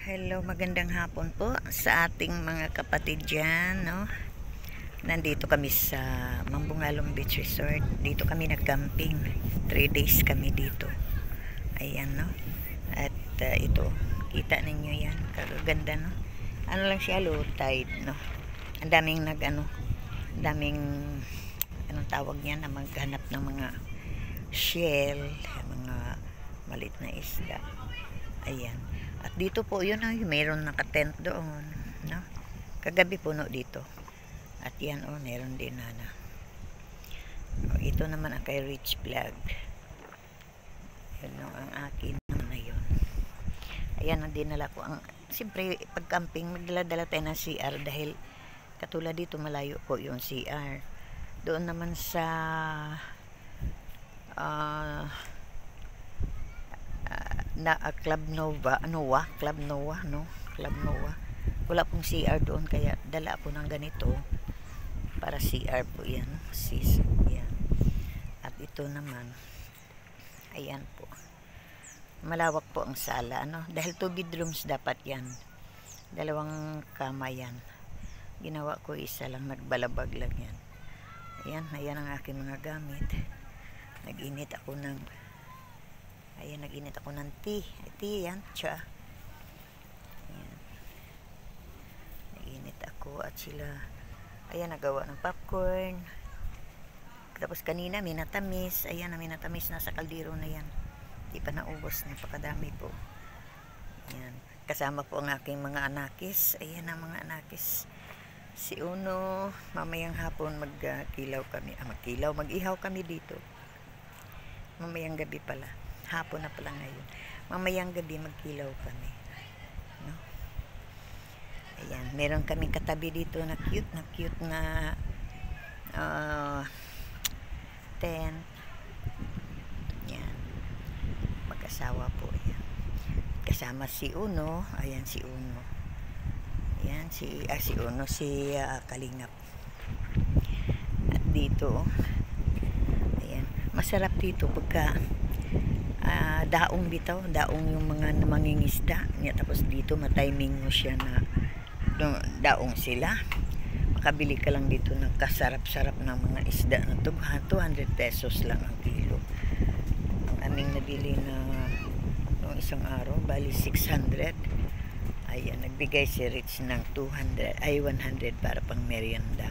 Hello, magandang hapon po sa ating mga kapatid dyan, no? Nandito kami sa Mambungalong Beach Resort. Dito kami nag-camping. 3 days kami dito. Ayan, no? At ito, kita ninyo yan. Kagaganda, no? Ano lang siya, low tide, no? Ang daming anong tawag niya, na maghanap ng mga shell, mga malit na isda. Ayan. At dito po yun, mayroon naka-tent doon, no? Kagabi puno dito. At yan, meron din ito naman ang kay Rich Vlog. Yun, ang akin naman na yun. Ayan, ang dinala ko. Siyempre, pag camping, magdala-dala tayo ng CR dahil katulad dito, malayo po yung CR. Doon naman sa Club Nova, Club Nova. Wala pong CR doon, kaya dala ako ng ganito para CR po yan. Yan. At ito naman, ayan po. Malawak po ang sala, dahil 2 bedrooms dapat yan. 2 kama yan. Ginawa ko isa lang, nagbalabag lang yan. Ayan ang aking mga gamit. Nag-init ako ng tea. Tea yan, tsa. Ayan. Nag-init ako at sila, nagawa ng popcorn. Tapos kanina, minatamis. Ayan, minatamis na sa kaldero na yan. Di pa naubos, napakadami po. Ayan. Kasama po ang aking mga anakis. Ayan ang mga anakis. Si Uno, mamayang hapon mag-ihaw kami dito. Mamayang gabi pala. Hapon na pala ngayon. Mamayang gabi magkilaw kami. No? Ayan, meron kaming katabi dito na cute na tent. Yan. Mag-asawa po yan. Kasama si Uno. Ayan si Uno. Ayan si Uno, si Kalingap. At dito, ayan, masarap dito pagka daong yung mga mangingisda niya. Tapos dito matiming mo siya na daong sila. Makabili ka lang dito ng kasarap-sarap ng mga isda na 200 pesos lang ang kilo. Ang aming nabili na noong isang araw, bali 600. Ayan, nagbigay si Rich ng 100 para pang merienda.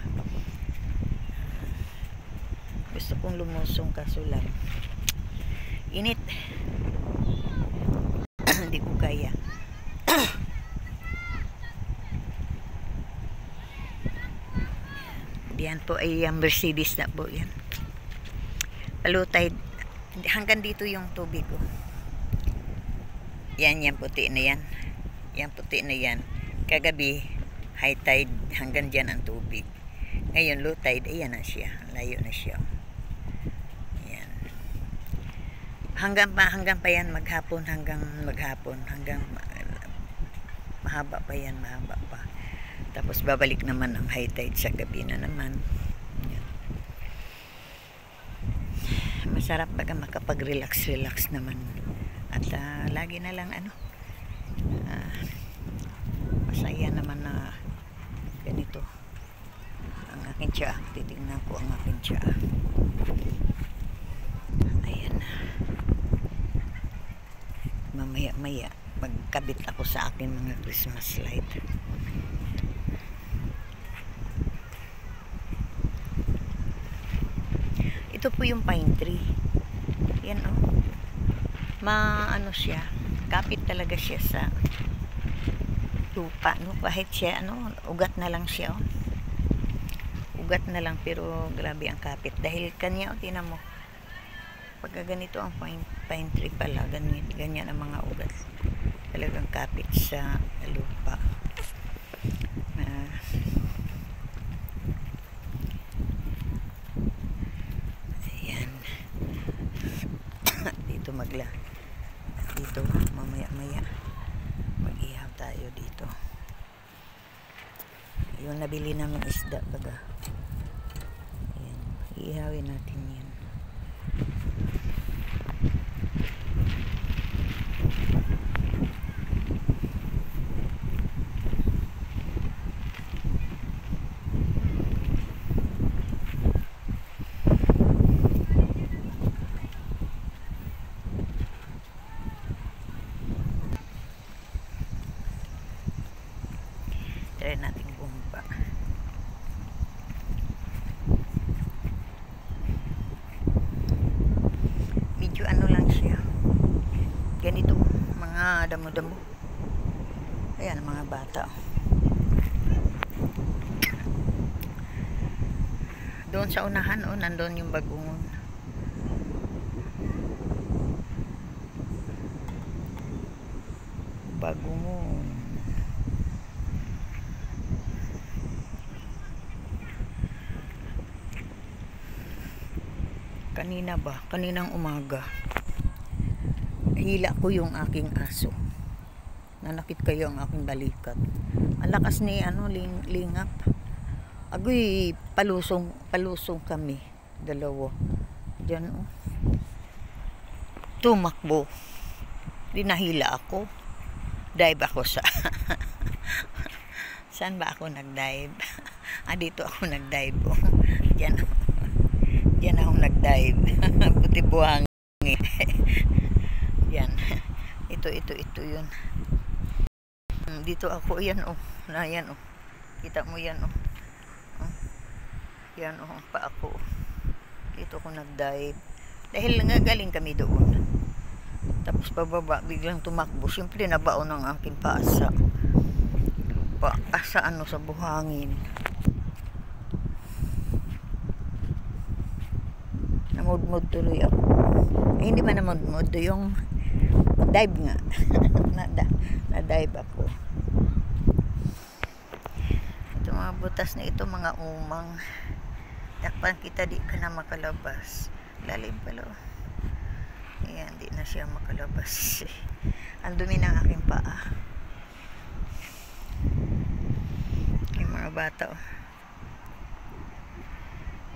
Gusto kong lumusong kaso lang init. Hindi ko kaya. Diyan po ay Mercedes na po yan. Low tide. Hanggang dito yung tubig ko. Yan puti na yan. Yan puti na yan. Kagabi, high tide. Hanggang dyan ang tubig. Ngayon, low tide. Ayan na siya. Layo na siya. Hanggang pa yan maghapon, hanggang mahaba pa yan, mahaba pa. Tapos babalik naman ang high tide sa gabi na naman. Yan. Masarap baga makapag-relax naman. At lagi na lang masaya naman na ganito ang aking tiya. Titingnan ko ang aking tiya. Ayan. Mamaya magkabit ako sa akin mga Christmas light. Ito po yung pine tree. Yan siya, kapit talaga siya sa lupa, kahit siya ugat na lang siya, ugat na lang, pero grabe ang kapit dahil kanya, tinan mo, pagka ganito ang pine tree pala, ganyan ang mga ugat, talagang kapit sa lupa. Ayan. Dito mamaya mag-ihaw tayo dito. Yung nabili namin isda baga, ayan, ihawin natin yan. try natin bumaba. Medyo ano lang siya. Ganito, mga damo-damo. Ayan, mga bata. Doon sa unahan, nandun yung bagungon. Bagungon. Kanina ba? Kaninang umaga. Hila ko yung aking aso. Nanakit kayo ang aking balikat. Ang lakas ni lingap. Agoy, palusong kami. Dalawa. Diyan, tumakbo. Dinahila ako. Dive ako sa... Saan ba ako nag-dive? Dito ako nag-dive. Diyan. Diyan ako nag-dive. Buti buhangi. Yan. Ito yun. Dito ako, yan yan kita mo yan yan pa ako. Dito ko nag-dive dahil galing kami doon, tapos pababa biglang tumakbo. Siyempre nabaon ng aking paasa sa buhangin. Namudmud tuloy ako. Hindi man namudmud, yung dive nga. Na-dive ako. Ito mga butas na ito, mga umang. Takpan kita, di ka na makalabas. Lalim pala. Ayan, di na siya makalabas. Ang dumi ng aking paa. Yung mga bata,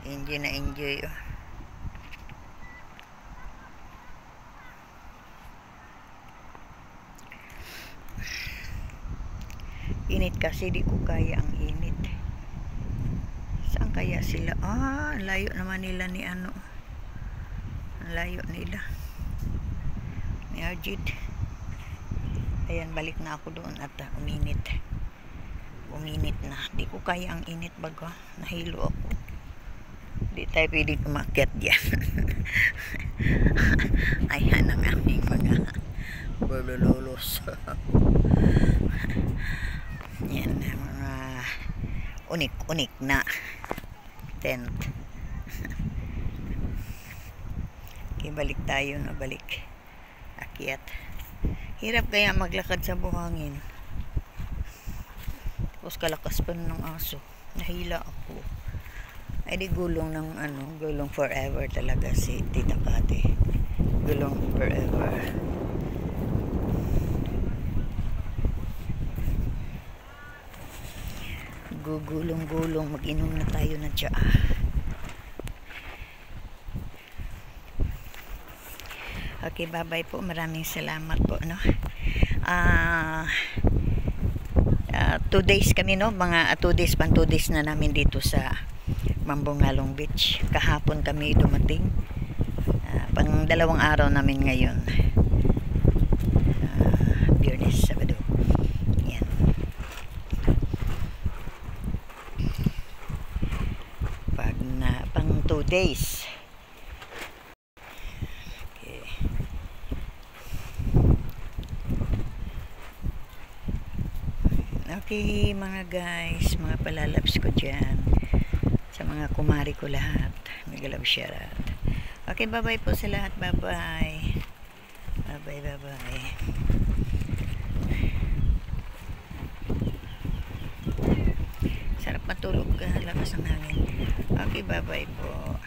enjoy na enjoy, Init kasi, di ko kaya ang init. Saan kaya sila? Layo naman nila ni Ang layo nila ni Arjid. Ayan, balik na ako doon at uminit na. Di ko kaya ang init baga. Nahilo ako. Di tayo pwedeng umakyat dyan. Ayan ang aming mga bulululos. Yan, mga unik-unik na tent. Okay, balik tayo na balik. Akyat. Hirap kaya maglakad sa buhangin. Tapos kalakas pa ng aso. Nahila ako. Ay di gulong ng gulong forever talaga si Tita Kate. Gulong forever. Gugulong-gulong, mag-inom na tayo na tsaa. Okay, bye-bye po. Maraming salamat po, 2 days kami, mga 2 days, 2 days na namin dito sa Mambungalong Beach. Kahapon kami dumating. Pang 2 araw namin ngayon. Biyernes, Sabado. Yan. Pang 2 days. Okay mga guys, mga palalabs ko dyan, sa mga kumari ko lahat, mega love shoutout. Okay, bye bye po sa lahat. Bye bye. Bye bye, bye bye. Sarap matulog, lakas ng hangin. Okay, bye bye po.